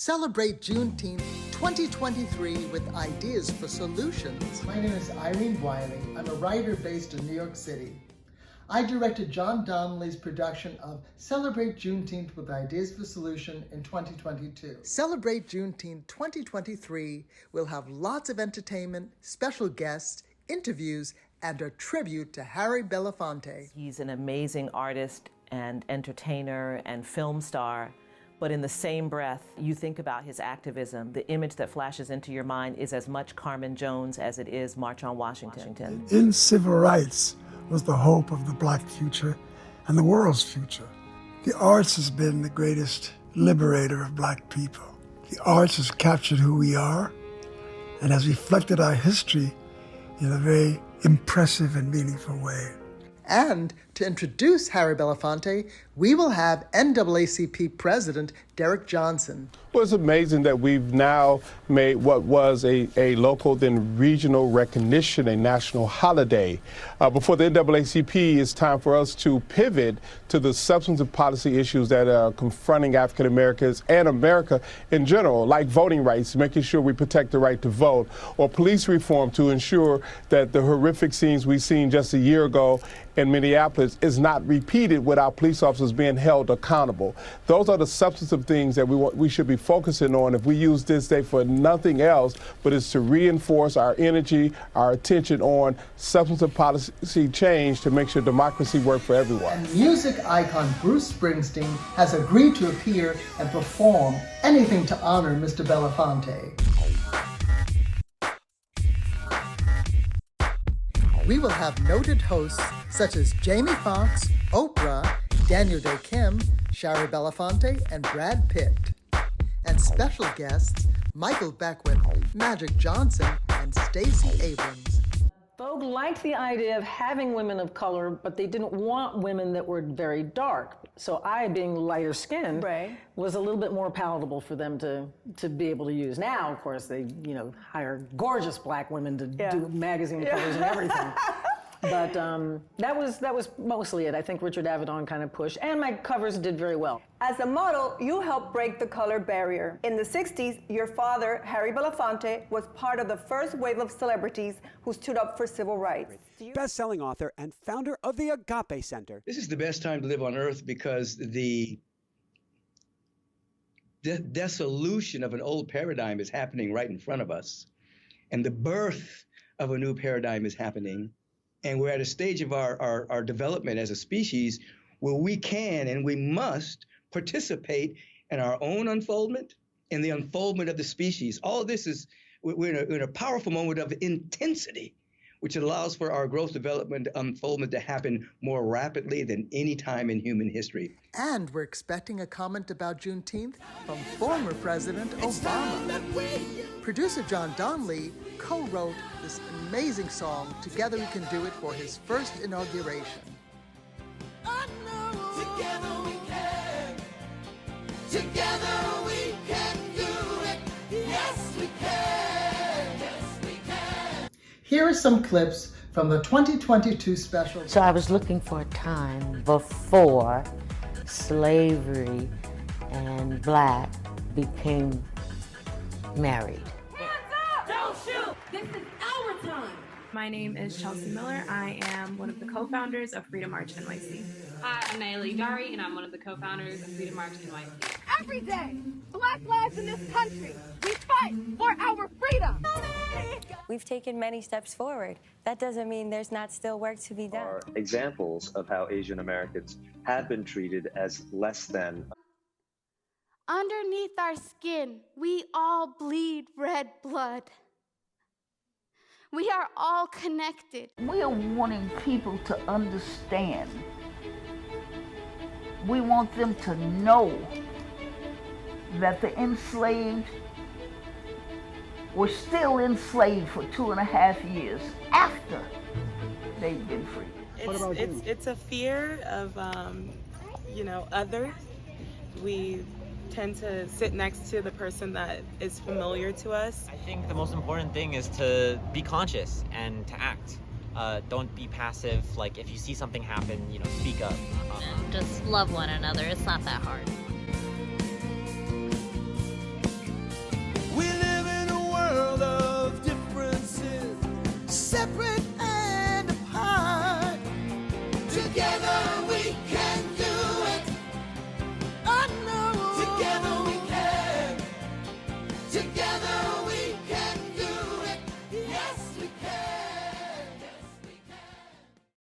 Celebrate Juneteenth 2023 with ideas for solutions. My name is Irene Wiley. I'm a writer based in New York City. I directed John Donley's production of Celebrate Juneteenth with Ideas for Solution in 2022. Celebrate Juneteenth 2023 will have lots of entertainment, special guests, interviews, and a tribute to Harry Belafonte. He's an amazing artist and entertainer and film star. But in the same breath, you think about his activism. The image that flashes into your mind is as much Carmen Jones as it is March on Washington. In civil rights was the hope of the Black future and the world's future. The arts has been the greatest liberator of Black people. The arts has captured who we are and has reflected our history in a very impressive and meaningful way. And to introduce Harry Belafonte, we will have NAACP President Derek Johnson. Well, it's amazing that we've now made what was a local, then regional recognition, a national holiday. Before the NAACP, it's time for us to pivot to the substantive policy issues that are confronting African Americans and America in general, like voting rights, making sure we protect the right to vote, or police reform to ensure that the horrific scenes we've seen just a year ago in Minneapolis is not repeated without police officers being held accountable. Those are the substantive things that we should be focusing on if we use this day for nothing else, but is to reinforce our energy, our attention on substantive policy change to make sure democracy works for everyone. And music icon Bruce Springsteen has agreed to appear and perform anything to honor Mr. Belafonte. We will have noted hosts such as Jamie Foxx, Oprah, Daniel Day Kim, Shari Belafonte, and Brad Pitt. And special guests Michael Beckwith, Magic Johnson, and Stacey Abrams. Vogue liked the idea of having women of color, but they didn't want women that were very dark. So I, being lighter skinned, was a little bit more palatable for them to be able to use. Now, of course, they hire gorgeous Black women to do magazine covers and everything. But that was mostly it. I think Richard Avedon kind of pushed, and my covers did very well. As a model, you helped break the color barrier. In the 60s, your father, Harry Belafonte, was part of the first wave of celebrities who stood up for civil rights. Best-selling author and founder of the Agape Center. This is the best time to live on Earth because the dissolution of an old paradigm is happening right in front of us, and the birth of a new paradigm is happening. And we're at a stage of our development as a species where we can and we must participate in our own unfoldment and the unfoldment of the species. All of this is, we're in a powerful moment of intensity, which allows for our growth, development, unfoldment to happen more rapidly than any time in human history. And we're expecting a comment about Juneteenth from former President Obama. Producer John Donley co-wrote this amazing song, Together We Can Do It, for his first inauguration. Together we can. Together we can do it. Yes, we can. Yes, we can. Here are some clips from the 2022 special. So I was looking for a time before slavery and Black became married. Don't shoot. This is our time. My name is Chelsea Miller. I am one of the co-founders of Freedom March NYC. Hi, I'm Nayeli Dari, and I'm one of the co-founders of Freedom March NYC. Every day, Black lives in this country, we fight for our freedom. We've taken many steps forward. That doesn't mean there's not still work to be done. Are examples of how Asian Americans have been treated as less than. Underneath our skin, we all bleed red blood. We are all connected. We are wanting people to understand. We want them to know that the enslaved were still enslaved for 2.5 years after they've been free. It's a fear of, others. We tend to sit next to the person that is familiar to us. I think the most important thing is to be conscious and to act. Don't be passive. Like, if you see something happen, speak up. And just love one another. It's not that hard. separate